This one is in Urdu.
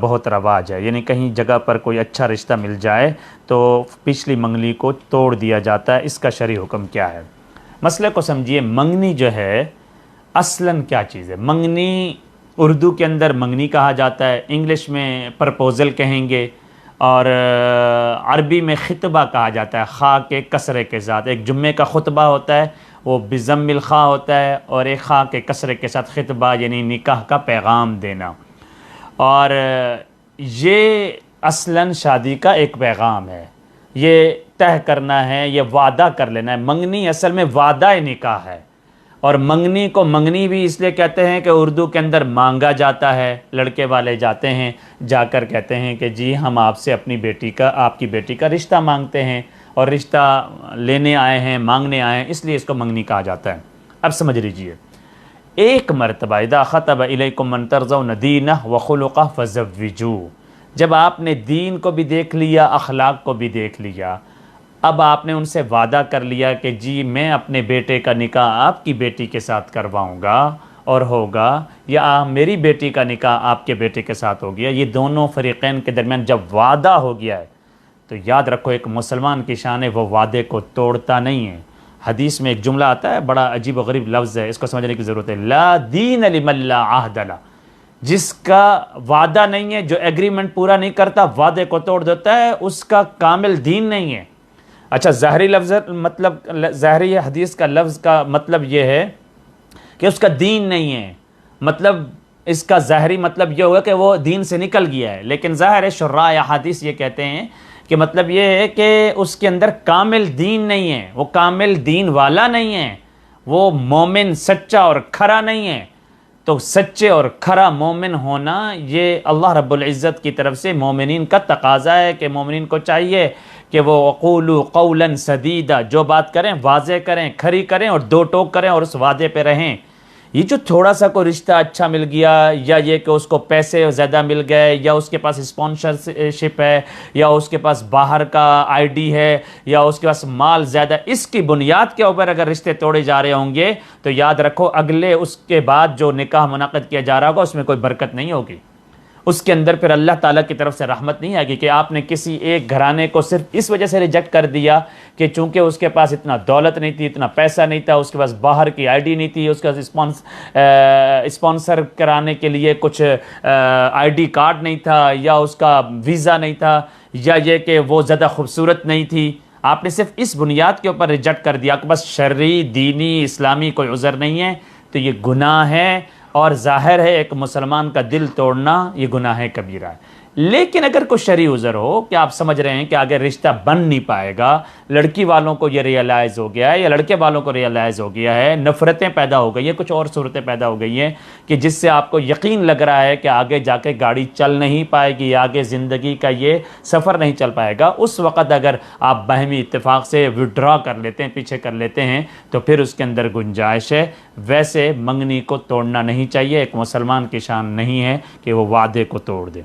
بہت رواج ہے، یعنی کہیں جگہ پر کوئی اچھا رشتہ مل جائے تو پچھلی منگنی کو توڑ دیا جاتا ہے۔ اس کا شرعی حکم کیا ہے؟ مسئلے کو سمجھیے۔ منگنی جو ہے اصلاً کیا چیز ہے؟ منگنی اردو کے اندر منگنی کہا جاتا ہے، انگلش میں پرپوزل کہیں گے، اور عربی میں خطبہ کہا جاتا ہے، خا کے کسرے کے ساتھ۔ ایک جمعے کا خطبہ ہوتا ہے وہ بضم الخاء ہوتا ہے، اور ایک خا کے کسرے کے ساتھ خطبہ یعنی نکاح کا پیغام دینا۔ اور یہ اصلاً شادی کا ایک پیغام ہے، یہ طے کرنا ہے، یہ وعدہ کر لینا ہے۔ منگنی اصل میں وعدہ نکاح ہے، اور منگنی کو منگنی بھی اس لیے کہتے ہیں کہ اردو کے اندر مانگا جاتا ہے۔ لڑکے والے جاتے ہیں، جا کر کہتے ہیں کہ جی ہم آپ سے اپنی بیٹی کا، آپ کی بیٹی کا رشتہ مانگتے ہیں، اور رشتہ لینے آئے ہیں، مانگنے آئے ہیں، اس لیے اس کو منگنی کہا جاتا ہے۔ اب سمجھ لیجئے، ایک مرتبہ اذا خطب الیکم من ترضون دینہ وخلقہ فزوجوہ، جب آپ نے دین کو بھی دیکھ لیا، اخلاق کو بھی دیکھ لیا، اب آپ نے ان سے وعدہ کر لیا کہ جی میں اپنے بیٹے کا نکاح آپ کی بیٹی کے ساتھ کرواؤں گا اور ہوگا، یا میری بیٹی کا نکاح آپ کے بیٹے کے ساتھ ہو گیا، یہ دونوں فریقین کے درمیان جب وعدہ ہو گیا ہے تو یاد رکھو ایک مسلمان کی شان ہے وہ وعدے کو توڑتا نہیں ہے۔ حدیث میں ایک جملہ آتا ہے، بڑا عجیب و غریب لفظ ہے، اس کو سمجھنے کی ضرورت ہے۔ لا دین لمن لا عہد لہ، جس کا وعدہ نہیں ہے، جو ایگریمنٹ پورا نہیں کرتا، وعدے کو توڑ دیتا ہے، اس کا کامل دین نہیں ہے۔ اچھا، ظاہری لفظ مطلب، ظاہری حدیث کا لفظ کا مطلب یہ ہے کہ اس کا دین نہیں ہے، مطلب اس کا ظاہری مطلب یہ ہوگا کہ وہ دین سے نکل گیا ہے، لیکن ظاہر شراح حدیث یہ کہتے ہیں کہ مطلب یہ ہے کہ اس کے اندر کامل دین نہیں ہے، وہ کامل دین والا نہیں ہے، وہ مومن سچا اور کھرا نہیں ہے۔ تو سچے اور کھرا مومن ہونا یہ اللہ رب العزت کی طرف سے مومنین کا تقاضا ہے کہ مومنین کو چاہیے کہ وہ وقولوا قولا سدیدا، جو بات کریں واضح کریں، کھری کریں اور دو ٹوک کریں اور اس وعدے پہ رہیں۔ یہ جو تھوڑا سا کوئی رشتہ اچھا مل گیا، یا یہ کہ اس کو پیسے زیادہ مل گئے، یا اس کے پاس اسپانسرشپ ہے، یا اس کے پاس باہر کا آئی ڈی ہے، یا اس کے پاس مال زیادہ، اس کی بنیاد کے اوپر اگر رشتے توڑے جا رہے ہوں گے تو یاد رکھو اگلے اس کے بعد جو نکاح منعقد کیا جا رہا ہوگا اس میں کوئی برکت نہیں ہوگی، اس کے اندر پھر اللہ تعالیٰ کی طرف سے رحمت نہیں آئے گی کہ آپ نے کسی ایک گھرانے کو صرف اس وجہ سے ریجیکٹ کر دیا کہ چونکہ اس کے پاس اتنا دولت نہیں تھی، اتنا پیسہ نہیں تھا، اس کے پاس باہر کی آئی ڈی نہیں تھی، اس کا اسپانسر کرانے کے لیے کچھ آئی ڈی کارڈ نہیں تھا، یا اس کا ویزا نہیں تھا، یا یہ کہ وہ زیادہ خوبصورت نہیں تھی، آپ نے صرف اس بنیاد کے اوپر ریجیکٹ کر دیا کہ بس شرعی دینی اسلامی کوئی عذر نہیں ہے، تو یہ گناہ ہے، اور ظاہر ہے ایک مسلمان کا دل توڑنا یہ گناہ کبیرہ ہے۔ لیکن اگر کوئی شرعی عذر ہو کہ آپ سمجھ رہے ہیں کہ آگے رشتہ بن نہیں پائے گا، لڑکی والوں کو یہ ریئلائز ہو گیا ہے یا لڑکے والوں کو ریئلائز ہو گیا ہے، نفرتیں پیدا ہو گئی ہیں، کچھ اور صورتیں پیدا ہو گئی ہیں کہ جس سے آپ کو یقین لگ رہا ہے کہ آگے جا کے گاڑی چل نہیں پائے گی، آگے زندگی کا یہ سفر نہیں چل پائے گا، اس وقت اگر آپ باہمی اتفاق سے وڈرا کر لیتے ہیں، پیچھے کر لیتے ہیں، تو پھر اس کے اندر گنجائش ہے۔ ویسے منگنی کو توڑنا نہیں چاہیے، ایک مسلمان کی شان نہیں ہے کہ وہ وعدے کو توڑ دے۔